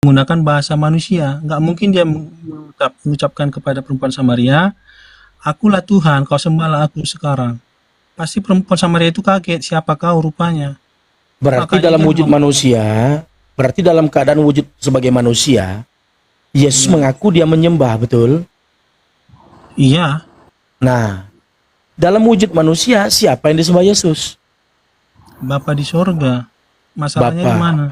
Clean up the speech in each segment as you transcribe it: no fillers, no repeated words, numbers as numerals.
menggunakan bahasa manusia. Nggak mungkin dia mengucapkan kepada perempuan Samaria, akulah Tuhan, kau sembahlah aku sekarang. Pasti perempuan Samaria itu kaget, siapa kau rupanya. Berarti Makanya dalam dia wujud manusia, berarti dalam keadaan wujud sebagai manusia, Yesus mengaku dia menyembah, betul? Iya, Nah, dalam wujud manusia, siapa yang disembah Yesus? Bapa di sorga. Masalahnya di Bapa. mana?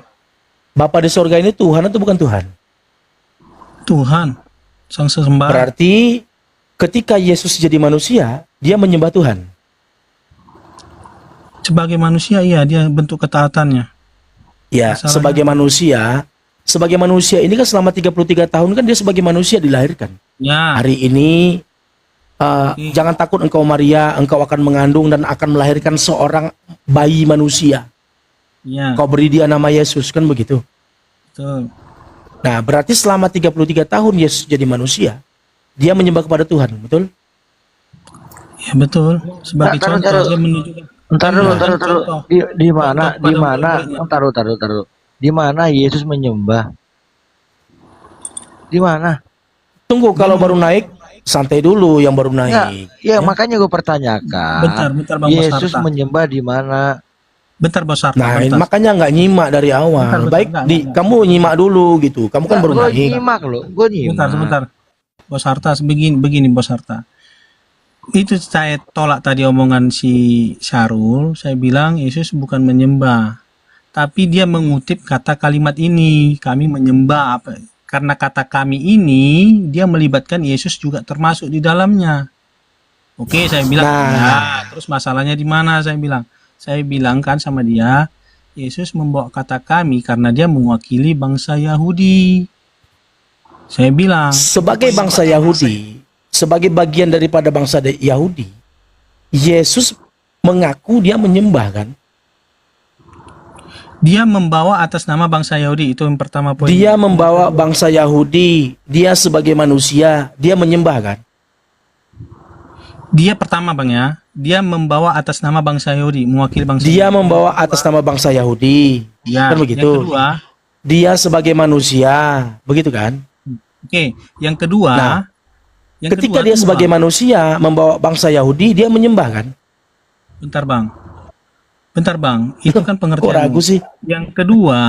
Bapa di sorga ini Tuhan atau bukan Tuhan? Tuhan, sang sembah. Berarti ketika Yesus jadi manusia, dia menyembah Tuhan. Sebagai manusia, iya, dia bentuk ketaatannya. Ya, Masalahnya sebagai manusia ini kan selama 33 tahun kan dia sebagai manusia dilahirkan. ya, Hari ini jangan takut engkau Maria, engkau akan mengandung dan akan melahirkan seorang bayi manusia. ya, Kau beri dia nama Yesus, kan begitu. betul. Nah, berarti selama 33 tahun Yesus jadi manusia, dia menyembah kepada Tuhan, betul? Ya betul. Sebagai Taruh, contoh, taruh. dia menunjukkan. Ntar dulu, taruh. Contoh. Di mana, Contoh di pada mana? murid-muridnya. Taruh. Di mana Yesus menyembah? Di mana? Tunggu, kalau baru naik, santai dulu yang baru naik. Ya, makanya gue pertanyakan. Bentar, Bang Yesus Bosarta. menyembah di mana? Bentar, Bosarta. Nah, bentar. makanya nggak nyimak dari awal. Bentar, Baik, enggak. kamu nyimak dulu gitu. Kamu kan baru Gue naik. nyimak loh, gue nyimak. Sebentar. Bosarta, begini Bosarta. Itu saya tolak tadi omongan si Syarul. Saya bilang Yesus bukan menyembah, tapi dia mengutip kata kalimat ini, kami menyembah apa? Karena kata kami ini dia melibatkan Yesus juga termasuk di dalamnya. Oke, saya bilang ya. Terus masalahnya di mana? Saya bilang kan sama dia, Yesus membawa kata kami karena dia mewakili bangsa Yahudi. Saya bilang Sebagai bangsa Yahudi, sebagai bagian daripada bangsa Yahudi, Yesus mengaku dia menyembah, kan? dia membawa atas nama bangsa Yahudi, itu yang pertama poin. Dia membawa bangsa Yahudi, dia sebagai manusia, dia menyembah, kan? Dia pertama Bang ya, dia membawa atas nama bangsa Yahudi, mewakili bangsa Dia Yahudi. membawa atas nama bangsa Yahudi, Ya, kan begitu? yang kedua, Dia sebagai manusia, begitu kan? oke, yang kedua, Nah, yang Ketika kedua, dia tunggu, sebagai Bang. manusia membawa bangsa Yahudi, dia menyembah, kan? Bentar bang, itu kan Kok pengertian. ragu sih? Yang kedua,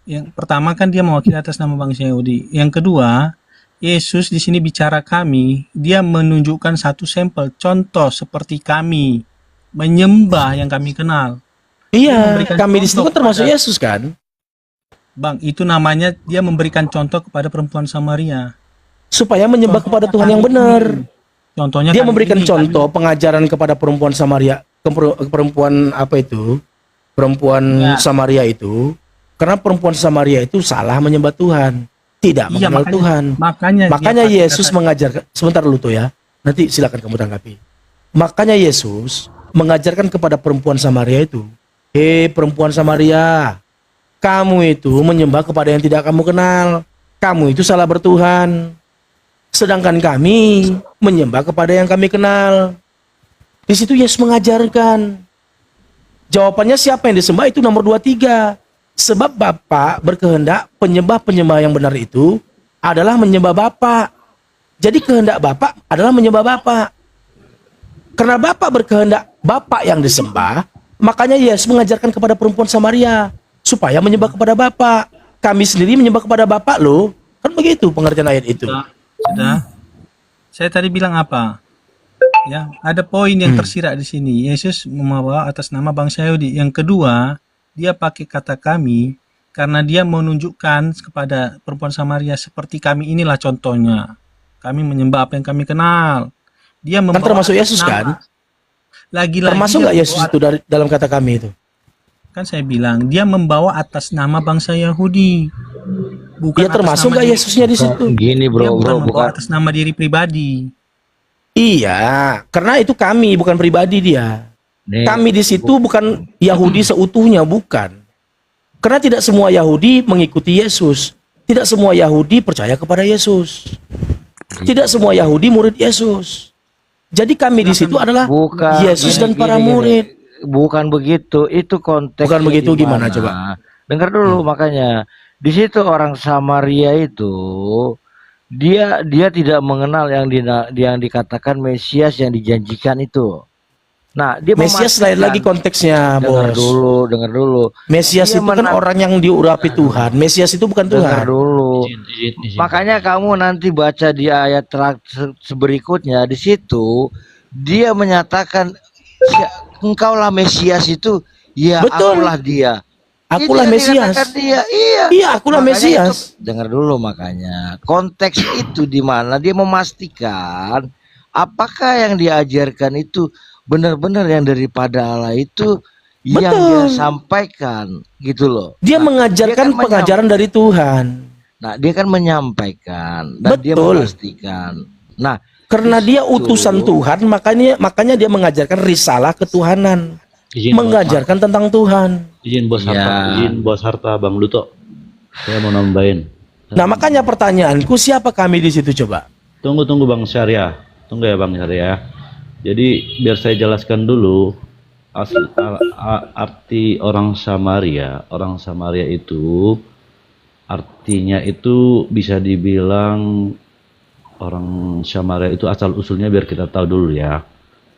yang pertama kan dia mewakili atas nama bangsa Yahudi. Yang kedua, Yesus di sini bicara kami, dia menunjukkan satu sampel contoh seperti kami menyembah yang kami kenal. Iya, memberikan kami di situ contoh kan termasuk kepada- Yesus, kan? Bang, itu namanya dia memberikan contoh kepada perempuan Samaria. Supaya menyembah kepada Tuhan yang benar. Contohnya Dia kami memberikan ini, contoh pengajaran kepada perempuan Samaria, perempuan apa itu? Perempuan Ya. Samaria itu, karena perempuan Samaria itu salah menyembah Tuhan, tidak Iya, mengenal Tuhan. makanya Makanya dia pakai Yesus kata- mengajarkan, sebentar dulu tuh ya, nanti silakan kamu tanggapi. Makanya Yesus mengajarkan kepada perempuan Samaria itu, hei perempuan Samaria, kamu itu menyembah kepada yang tidak kamu kenal, kamu itu salah bertuhan. Sedangkan kami menyembah kepada yang kami kenal. Di situ Yesus mengajarkan. Jawabannya siapa yang disembah itu nomor 23. Sebab Bapa berkehendak penyembah-penyembah yang benar itu adalah menyembah Bapa. Jadi kehendak Bapa adalah menyembah Bapa. Karena Bapa berkehendak Bapa yang disembah, makanya Yesus mengajarkan kepada perempuan Samaria supaya menyembah kepada Bapa. Kami sendiri menyembah kepada Bapa loh. Kan begitu pengertian ayat itu. Sudah. Saya tadi bilang apa? Ya, ada poin yang tersirat di sini. Yesus membawa atas nama bangsa Yahudi. Yang kedua, dia pakai kata kami karena dia menunjukkan kepada perempuan Samaria seperti kami inilah contohnya. Kami menyembah apa yang kami kenal. Dia Kan membawa termasuk atas Yesus nama. kan? Lagi-lagi Termasuk dia nggak Yesus membawa- itu dalam kata kami itu? Kan saya bilang dia membawa atas nama bangsa Yahudi. Bukan Ya termasuk atas nama nggak diri- Yesusnya di situ? Gini Dia bro, bukan membawa bukan. atas nama diri pribadi. Iya, karena itu kami bukan pribadi dia. Nih, Kami di situ bukan Yahudi seutuhnya, bukan. Karena tidak semua Yahudi mengikuti Yesus. Tidak semua Yahudi percaya kepada Yesus. Tidak semua Yahudi murid Yesus. Jadi kami di situ adalah bukan Yesus dan gini, para gini, gini. murid. Bukan begitu, itu konteks. Bukan begitu, gimana coba? Dengar dulu makanya. Di situ orang Samaria itu dia tidak mengenal yang dikatakan Mesias yang dijanjikan itu. Nah, dia Mesias lain memastikan. lagi konteksnya, Dengar bos. dulu. Mesias Dia itu kan orang yang diurapi Tuhan. Mesias itu bukan Dengar Tuhan. dulu. Izin. Makanya kamu nanti baca di ayat berikutnya, di situ dia menyatakan, engkaulah Mesias itu, ya Betul. akulah dia. Akulah Itu yang Mesias. dikatakan dia, iya. Iya, akulah Makanya Mesias. dengar dulu, makanya konteks itu di mana dia memastikan apakah yang diajarkan itu benar-benar yang daripada Allah itu yang Betul. dia sampaikan gitu loh. Dia Nah, mengajarkan dia kan pengajaran dari Tuhan. Nah, dia kan menyampaikan dan dia Betul. memastikan. Nah, Karena dia itu- utusan Tuhan, makanya dia mengajarkan risalah ketuhanan. Izin, Mengajarkan tentang Tuhan. izin bos Ya. harta, izin bos harta Bang Luto. Saya mau nambahin. Nah, makanya pertanyaanku, siapa kami di situ coba? Tunggu Bang Syariah. Tunggu ya Bang Syariah. Jadi biar saya jelaskan dulu arti orang Samaria. Orang Samaria itu artinya itu bisa dibilang orang Samaria itu asal usulnya biar kita tahu dulu ya.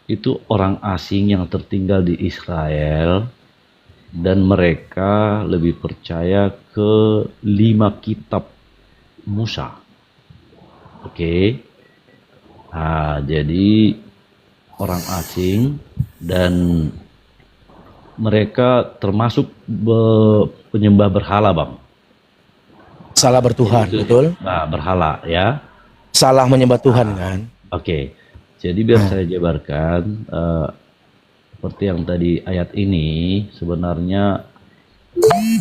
Itu orang asing yang tertinggal di Israel dan mereka lebih percaya ke 5 kitab Musa. Oke. Nah, jadi orang asing dan mereka termasuk penyembah berhala, Bang. Salah bertuhan, Itu- betul? Nah, berhala ya. Salah menyembah Tuhan kan? Oke. Jadi biar saya jabarkan seperti yang tadi ayat ini sebenarnya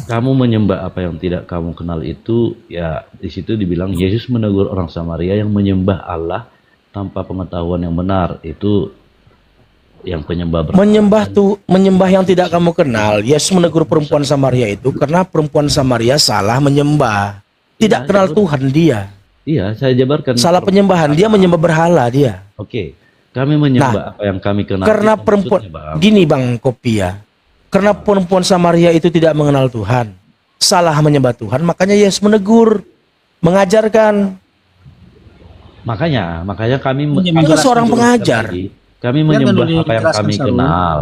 kamu menyembah apa yang tidak kamu kenal itu ya di situ dibilang Yesus menegur orang Samaria yang menyembah Allah tanpa pengetahuan yang benar itu yang penyembah berhala. Menyembah yang tidak kamu kenal. Yesus menegur perempuan Samaria itu karena perempuan Samaria salah menyembah. Tidak Ya, kenal betul. Tuhan dia. Iya, saya jabarkan. Salah penyembahan, dia menyembah berhala dia. Oke. Kami menyembah apa yang kami kenal. Karena Itu perempuan maksudnya, Bang. gini Bang Kopi ya. Karena perempuan Samaria itu tidak mengenal Tuhan. Salah menyembah Tuhan, makanya Yesus menegur, mengajarkan. Makanya kami Dia Dia seorang dulu. pengajar. kami Dia menyembah kan apa yang dijelaskan kami Sarul. kenal.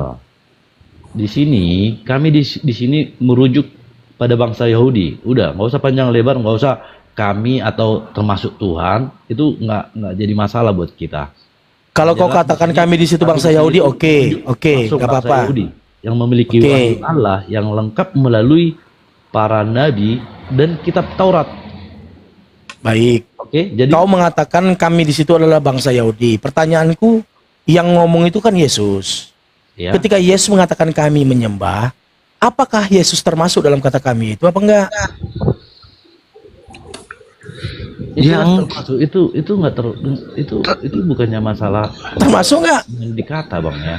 Di sini kami di sini merujuk pada bangsa Yahudi. Udah, nggak usah panjang lebar, nggak usah kami atau termasuk Tuhan, itu nggak jadi masalah buat kita. Kalau kau Jelas, katakan di sini kami di situ bangsa kami di sini Yahudi, itu oke, masuk nggak bangsa apa-apa. Yahudi yang memiliki Oke. wahyu Allah yang lengkap melalui para nabi dan kitab Taurat. Baik. Oke, jadi Kau mengatakan kami di situ adalah bangsa Yahudi. Pertanyaanku, yang ngomong itu kan Yesus. ya, Ketika Yesus mengatakan kami menyembah, apakah Yesus termasuk dalam kata kami itu apa enggak? Yang termasuk itu nggak itu bukannya masalah Termasuk enggak? yang dikata Bang ya.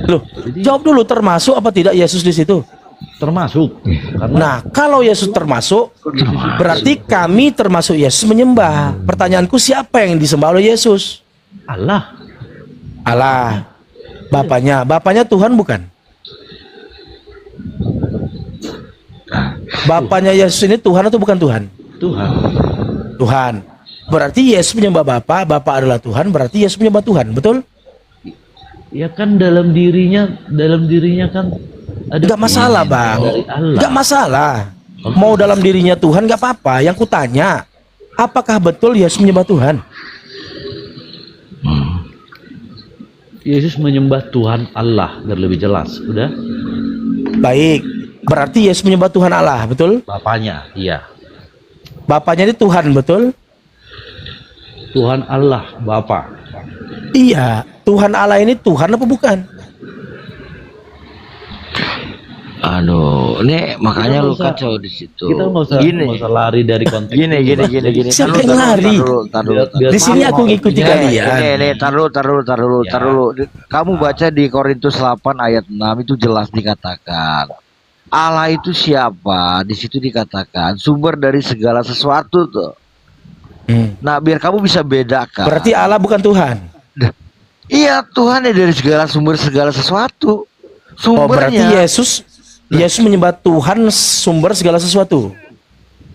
Loh, Jadi jawab dulu, termasuk apa tidak Yesus di situ? termasuk karena Nah, kalau Yesus termasuk, berarti kami termasuk Yesus menyembah. Pertanyaanku, siapa yang disembah oleh Yesus? Allah Allah. Bapaknya Tuhan bukan? Bapaknya Yesus ini Tuhan atau bukan Tuhan? Tuhan. Tuhan. Berarti Yesus menyembah Bapa, Bapa adalah Tuhan, berarti Yesus menyembah Tuhan, betul? Ya kan dalam dirinya kan ada Enggak masalah, Bang. dari Allah. Enggak masalah. Mau dalam dirinya Tuhan enggak apa-apa. Yang kutanya, apakah betul Yesus menyembah Tuhan? Yesus menyembah Tuhan Allah biar lebih jelas, udah. Baik. Berarti Yesus menyembah Tuhan Allah, betul? Bapaknya, iya. Bapaknya ini Tuhan, betul? Tuhan Allah, Bapa. Iya. Tuhan Allah ini Tuhan apa bukan? aduh, ini makanya Kita lu nggak usah- kacau di situ. Kita nggak usah lari dari konteks. Gini. Siapa Taruh, yang lari? Biar- Di sini aku ngikuti kalian. Nih, taruh dulu. Ya. Kamu baca di Korintus 8 ayat 6 itu jelas dikatakan. Allah itu siapa? Di situ dikatakan sumber dari segala sesuatu tuh. Nah, biar kamu bisa bedakan. Berarti Allah bukan Tuhan. Iya, Tuhan ya dari segala sesuatu. Oh, berarti Sumbernya. Yesus menyembah Tuhan sumber segala sesuatu.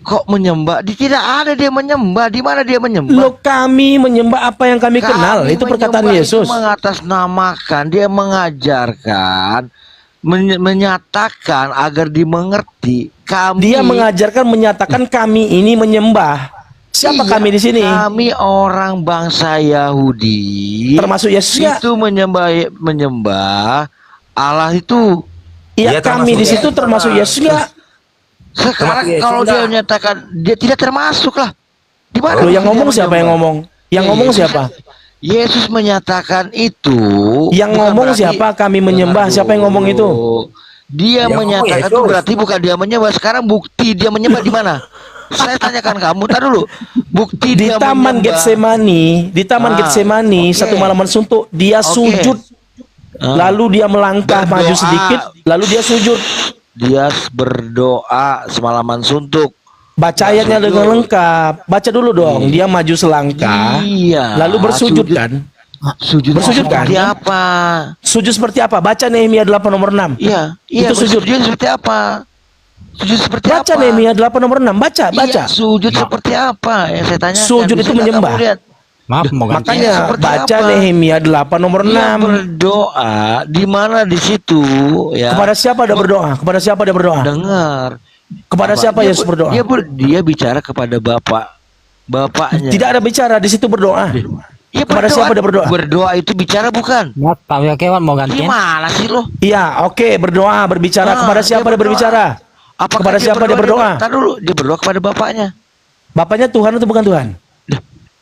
Kok menyembah? Tidak ada dia menyembah. Di mana dia menyembah? Lo kami menyembah apa yang kami kenal. Kami Itu perkataan menyembah Yesus. itu mengatasnamakan, dia mengajarkan, menyatakan agar dimengerti. Kami Dia mengajarkan menyatakan kami ini menyembah. Siapa Iya, kami di sini? Kami orang bangsa Yahudi. Termasuk Yesus nggak? Itu menyembah Allah itu. Iya, Dia kami di termasuk situ termasuk Yesus nggak? Sekarang Yesus kalau dia enggak? menyatakan dia tidak termasuk lah. Di mana? Lo yang dia ngomong siapa yang menyembah? ngomong? Yang Ya, ngomong Yesus- siapa? Yesus menyatakan itu. Yang bukan ngomong berarti- siapa? Kami menyembah. Dengar Siapa yang ngomong itu? dulu. Dia Yang menyatakan ngomong itu Yesus. berarti bukan dia menyembah. Sekarang bukti dia menyembah di mana? Saya tanyakan kamu, tar dulu. Bukti Di dia Taman menyembah. Getsemani, di Taman Ah, Getsemani, oke. satu malaman suntuk, dia Oke. sujud. Lalu dia melangkah Berdoa. maju sedikit, lalu dia sujud. Dia berdoa semalaman suntuk. Baca ayatnya Sujud. dengan lengkap. Baca dulu dong. Dia maju selangkah, Iya. lalu bersujud kan? Sujud Bersujud kan? seperti apa? Sujud seperti apa? Baca Nehemia 8 nomor 6. Iya, iya. Itu sujud. Bersujud seperti apa? Sujud seperti Baca apa? Nehemia 8 nomor 6. Baca, Iya, baca. sujud seperti apa? Yang saya tanya. Sujud itu menyembah. Maaf, mau ganti. Makanya seperti baca apa? Nehemia 8 nomor Dia 6. berdoa di mana di situ ya? Kepada siapa dia berdoa? Kepada siapa dia berdoa? Dengar. Kepada siapa Dia Yesus berdoa? Dia bicara kepada bapaknya. Tidak ada bicara di situ berdoa. Ya, Kepada siapa dia berdoa? Berdoa itu bicara bukan? Maaf, Pak Wirawan mau gantian. Gimana sih lo? Iya, oke, berdoa, berbicara. Kepada siapa dia berbicara? Kepada siapa dia berdoa? Tar dulu, dia berdoa kepada bapaknya. Bapaknya Tuhan atau bukan Tuhan?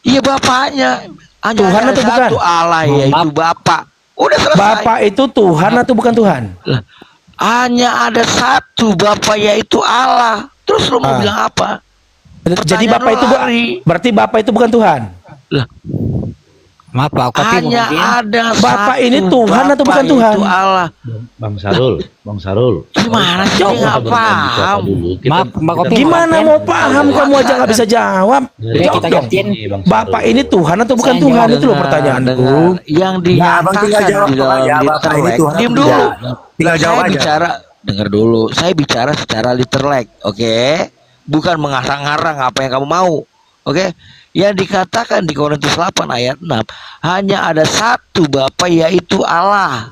Iya bapaknya. Hanya Tuhan ada atau bukan? satu Allah yaitu Bapak. Udah selesai. Bapak itu Tuhan atau bukan Tuhan? Lah, hanya ada satu Bapak yaitu Allah. Terus lo mau bilang apa? Jadi Pertanyaan Bapak lo itu lari. berarti Bapak itu bukan Tuhan. Lah, Maaf, Pak Kopi mau hanya gantian. ada Bapak satu ini Tuhan atau Bapak bukan Tuhan? yaitu Allah. Bang Sarul, Bang Sarul. Gimana sih dia nggak paham? Maaf, Bang Kopi. Gimana mau paham kamu aja nggak bisa jawab? Oke, Jawab kita dong. gantian. Bapak ini Tuhan atau bukan Saya Tuhan? jawab. Itu loh pertanyaanku. Yang Abang tinggal dinyatakan jawab di dalam aja, Bapak ini literlek. Tuhan Diam atau dulu. tidak? Tinggal jawab Saya aja. bicara, dengar dulu. Saya bicara secara literlek, oke? Bukan mengarang-arang apa yang kamu mau, oke? Yang dikatakan di Korintus 8 ayat 6, hanya ada satu Bapa yaitu Allah.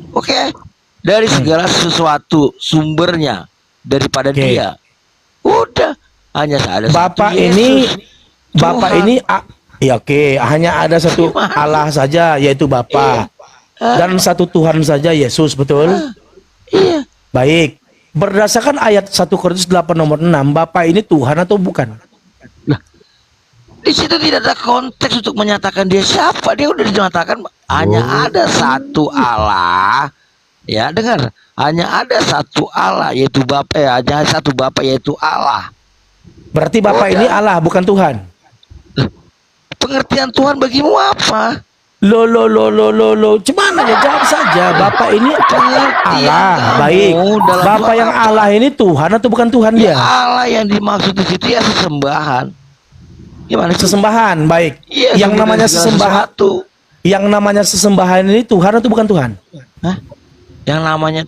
Oke? Dari segala sesuatu sumbernya daripada Oke. Dia. Udah, hanya ada Bapak satu ini Yesus. Bapak Tuhan. ini ya oke, hanya ada satu Allah saja yaitu Bapa. Dan satu Tuhan saja Yesus, betul? Iya. Baik. Berdasarkan ayat 1 Korintus 8 nomor 6, Bapak ini Tuhan atau bukan? Di situ tidak ada konteks untuk menyatakan dia siapa. Dia udah dinyatakan hanya ada satu Allah. Ya, dengar. Hanya ada satu Allah yaitu Bapa, ya, hanya satu Bapa yaitu Allah. Berarti Bapak ini Allah bukan Tuhan. Pengertian Tuhan bagimu apa? Lo. Cuman aja jawab saja. Bapak ini Allah. Baik. dalam Bapak doa yang apa? Allah ini Tuhan atau bukan Tuhan Ya, dia? Allah yang dimaksud di situ ya sesembahan. Gimana sih? Sesembahan. Baik. Iya, Yang sumber namanya dari segala sesembahan. sesuatu. Yang namanya sesembahan ini Tuhan atau bukan Tuhan? Hah? Yang namanya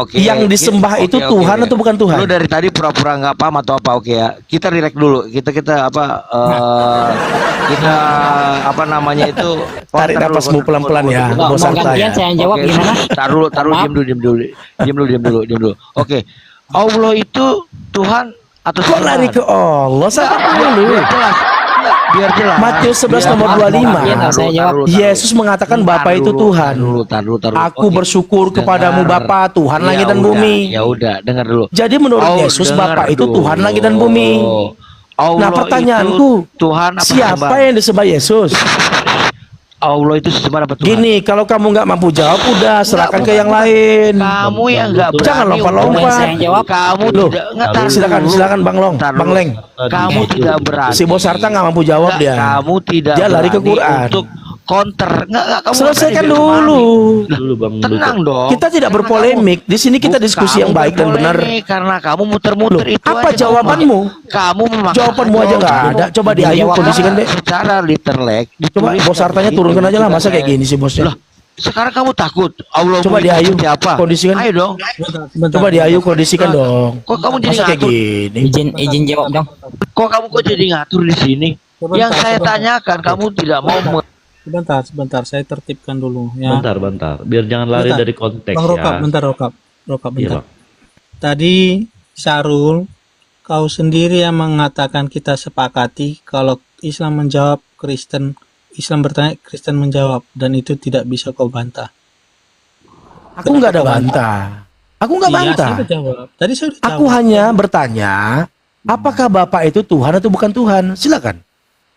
oke. Yang disembah itu Tuhan atau bukan Tuhan? Lu dari tadi pura-pura nggak paham atau apa? Oke ya. Kita relax dulu. Kita apa namanya itu? Tarik Counter napasmu dulu, pelan-pelan ya. counter Mau Bos dulu. santai gantian ya. saya yang jawab Oke, gimana? Taruh Maaf. diam dulu. Oke. Allah itu Tuhan atau Kok lari ke Allah? Sabar dulu. Biar jelas. Biar jelas. Matius 11 Biar nomor jelas. 25. Iya, tahu, saya jawab. Yesus mengatakan Bapa itu Tuhan. Taruh. Aku Oke. bersyukur kepadamu Dengar. Bapa, Tuhan Ya langit dan udah, bumi. Ya udah, dengar dulu. Jadi menurut Yesus dengar Bapa itu dulu. Tuhan langit dan bumi. Allah Nah pertanyaanku, itu Tuhan apa siapa sembah? yang disembah Yesus? Allah itu sembah apa Tuhan? Gini, kalau kamu nggak mampu jawab, udah serahkan ke yang lain. Kamu yang nggak berani. Jangan lompat-lompat. untuk- Saya yang jawab. Kamu Loh, tidak ngetar silakan Bang Long, Tar Bang dulu. Leng. Kamu tidak berani. Si Bos Harta nggak mampu jawab Nggak, dia. Kamu tidak Dia lari ke berani Quran. untuk counter. Nggak, kamu Selesaikan nggak berani dulu. Dulu Bang Tenang dong. Kita tidak Karena berpolemik. Di sini kita kamu- diskusi yang kamu baik dan benar. berpolemik Karena kamu muter-muter Loh, itu apa aja. jawabanmu? Kamu memaksakan Jawabanmu aja nggak ada. Coba di Ayub kondisikan deh. Secara literlek. Coba ditulis Bos Hartanya begitu, turunkan aja lah. juga Masa kayak saya- gini sih bosnya? Loh, Sekarang kamu takut Allah Coba mau diayu siapa? kondisikan. Ayo dong. Sebentar, Coba diayu kondisikan dong. Kok kamu jadi Masa kayak ngatur? gini? Izin jawab dong. Kok jadi ngatur di sini? Sebentar, Yang saya sebentar. tanyakan kamu tidak mau Sebentar, saya tertibkan dulu ya. Bentar. Biar jangan lari Bentar. dari konteks Bang Rokap, ya. bentar Rokap, Iya, bentar. Bang. Tadi Syarul, kau sendiri yang mengatakan kita sepakati kalau Islam menjawab Islam bertanya, Kristen menjawab, dan itu tidak bisa kau bantah. Aku nggak ada bantah. Aku nggak Iya, bantah. saya udah jawab. Tadi saya udah Aku jawab. hanya bertanya, apakah Bapak itu Tuhan atau bukan Tuhan? Silakan.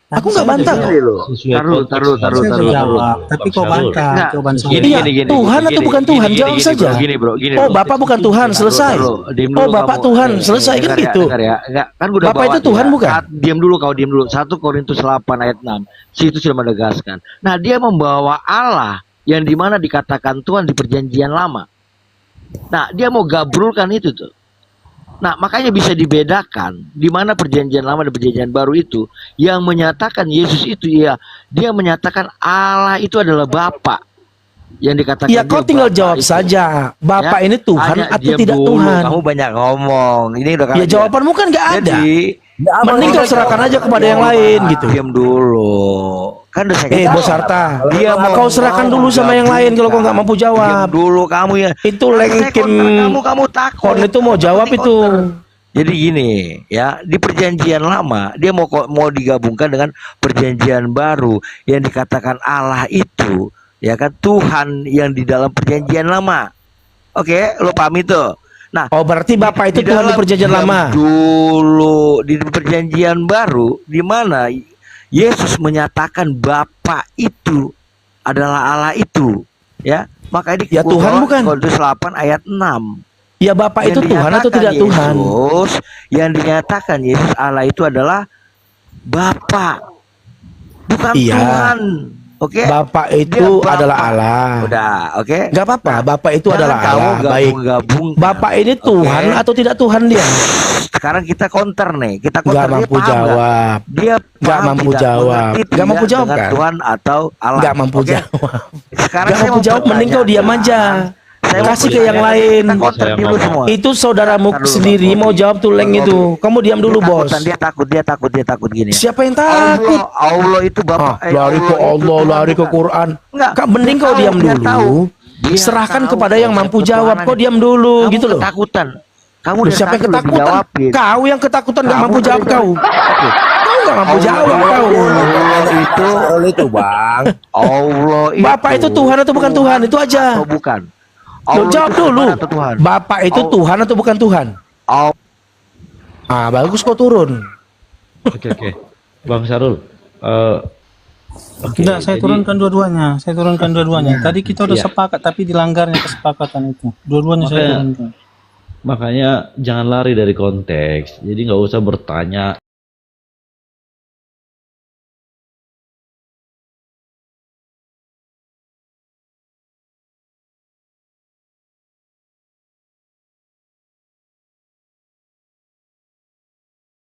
Tadi Aku nggak saya udah bantah. jawab. Gini loh. Sesuai Taruh, konteks, taruh, Bang. taruh, Saya taruh, udah taruh. jawab, tapi kau Bang Syarul. bantah Nggak, jawaban saya. Iya, Tuhan atau bukan Tuhan? Jawab saja. Gini bro, gini Oh, bro. Bapak bukan Tuhan, selesai. Diem Oh, dulu Bapak kamu. Tuhan, selesai kan Dengar ya, gitu. dengar ya. Enggak, kan gue udah Bapak bawa itu Tuhan dia. bukan? Diam dulu kau, diam dulu. 1 Korintus 8 ayat 6. Situ sudah menegaskan. Nah, dia membawa Allah yang dimana dikatakan Tuhan di perjanjian lama. Nah, dia mau gabrulkan itu tuh. Nah, makanya bisa dibedakan di mana perjanjian lama dan perjanjian baru itu yang menyatakan Yesus itu ya, dia menyatakan Allah itu adalah Bapa. Yang dikatakan Ya, kau dia tinggal Bapa jawab itu. saja. Bapak Ya, ini Tuhan hanya atau diam tidak dulu, Tuhan? Kamu banyak ngomong. Ini udah Ya, kalian- jawabanmu kan nggak ada. Jadi, Mending kau serahkan aja kepada yang lain gitu. diam dulu. Kan udah saya Bos Harta, Dia mau kau serahkan dulu sama yang lain kalau kau nggak mampu Diam jawab. dulu kamu ya. Itu Saya lengkim kontra kamu takut. kon itu mau jawab Nanti itu. kontra. Jadi gini ya, di perjanjian lama dia mau digabungkan dengan perjanjian baru yang dikatakan Allah itu ya kan Tuhan yang di dalam perjanjian lama. Oke, lo paham itu? Nah, Oh, berarti Bapak itu Tuhan di dalam- perjanjian diam lama. Dulu di perjanjian baru di mana Yesus menyatakan Bapa itu adalah Allah itu, ya. Makanya Ya, Tuhan bukan? Korintus 8 ayat 6. Ya, Bapak itu Yang Tuhan atau dinyatakan tidak Tuhan? Yesus, yang dinyatakan Yesus Allah itu adalah Bapa, bukan Iya. Tuhan. Oke. Bapak Dia itu Bapa. adalah Allah. Udah, oke. Gak apa-apa, Bapak itu Jangan adalah kamu Allah. Baik. gabung-gabung. Bapak ini Tuhan atau tidak Tuhan dia? Sekarang kita counter nih. Kita counter. Gak Dia mampu paham nggak? jawab. Dia Nggak paham mampu tidak? jawab. Mengerti Nggak mampu tidak jawab, dengan kan? Tuhan atau Allah. Gak mampu Oke? jawab. Sekarang Gak saya mampu mau jawab, mending kau diam aja. Saya mau Kasih ke yang bertanya, lain. Kita counter Saya dulu ngomong. semua. Itu saudaramu Ntar dulu, sendiri Bang mau Robi. jawab tuleng Bang itu. Robi. Kamu diam dulu, Dia bos. takutan, dia takut gini. Ya. Siapa yang takut? Allah itu Bapak. Lari ke Allah, lari ke Quran. Enggak, Kak, mending dia kau tahu, diam dia dulu. tahu. Dia Serahkan tahu kepada yang konsep mampu jawab. ketuhanan. Kau diam dulu, Kamu gitu loh. ketakutan. Kamu Loh, dari siapa yang tadi udah ketakutan? dijawabin. Kau yang ketakutan gak Kamu mampu dari jawab tadi- kau. Oke. Kau gak mampu jawab kau. itu Bang. Allah itu. Bapak itu Tuhan atau bukan Tuhan? Itu aja. Atau bukan? Lo jawab itu dulu. Tuhan atau Tuhan? Bapak itu Allah. Tuhan atau bukan Tuhan? Allah. Ah, bagus kau turun. Oke. Bang Syarul. Oke, Tidak, saya jadi- turunkan dua-duanya. Tadi kita udah Iya. sepakat, tapi dilanggarnya kesepakatan itu. Dua-duanya saya Makanya- turunkan. Makanya jangan lari dari konteks. Jadi nggak usah bertanya